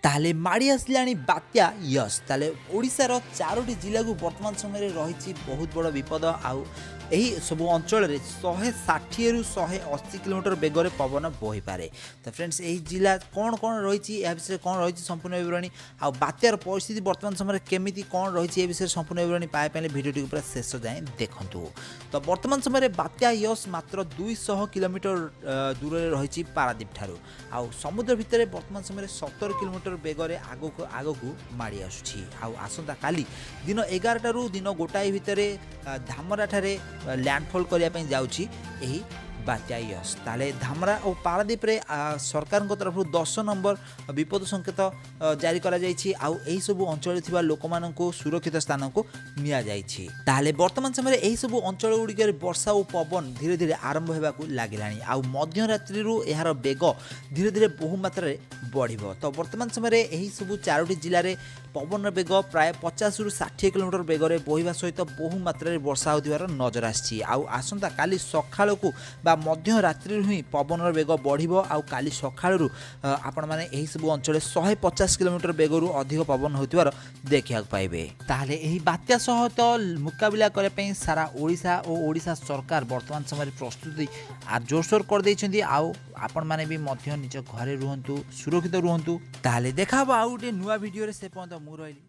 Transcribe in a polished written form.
ताले माड़ी आसलाणी बात्या यस ताले ओडिशार चारोटी जिला को वर्तमान समय रही बहुत बड़ विपद आउ यही सब अंचल 160 रु 180 किलोमीटर बेगर पवन बही पारे। तो फ्रेंड्स यही जिला कौन कौन रही विषय कौन रही संपूर्ण विवरणी आ बात्यार परिस्थिति वर्तमान समय केमी कौन रही विषय संपूर्ण विवरणी पाइबा भिडियो पूरा शेष जाए देखूँ। तो वर्तमान समय बात्या यस मात्र 200 किलोमीटर दूर रही पारादीप ठारू आउ समुद्र भितर वर्तमान समय 70 किलोमीटर बेगर आगक माड़ी आसुची आसंता काली दिन 11 रु दिन गोटाए भितर धामरा ठारे लैंडफॉल करने जाऊँगी यही बात्या यस। ताले धामरा और पारादीप रे सरकार तरफ 10 नंबर विपद संकेत जारी करा जायछि आउ एही सब अंचल थिबा लोक माननकु सुरक्षित स्थान को निया जायछि। ताले वर्तमान समय एही सब अंचल गुड़िकर वर्षा और पवन धीरे धीरे आरंभ हेबाकु लागिलानी आउ मध्य रात्रि रु एहार बेग धीरे धीरे बहु मात्रा रे बढ़िबो। तो वर्तमान समय एही सब चारोटी जिल्ला रे पवन बेग प्राय 50 रु 60 किलोमीटर बेगरे बहिबा सहित बहु मात्रा रे वर्षा होतिबार नजर आछि आउ आसंता काली सखाळकु मध्य रात्रि ही पवन बेग बढ़िबो आउ काली सखाळु आपण माने एही सब अंचल 150 किलोमीटर बेगरु अधिक पवन होतिबार देखिया पाइबे। ताहले एही बात्या सह तो मुकाबिला करे पई सारा ओडिशा और ओडिशा सरकार वर्तमान समय प्रस्तुति जोरसोर कर दैछन्ती आउ आपण माने भी मध्य निज घरे रुहंतु सुरक्षित रुहंतु। ताहले देखाबो आउ गोटे नुवा वीडियो रे से पन्त मु रहिली।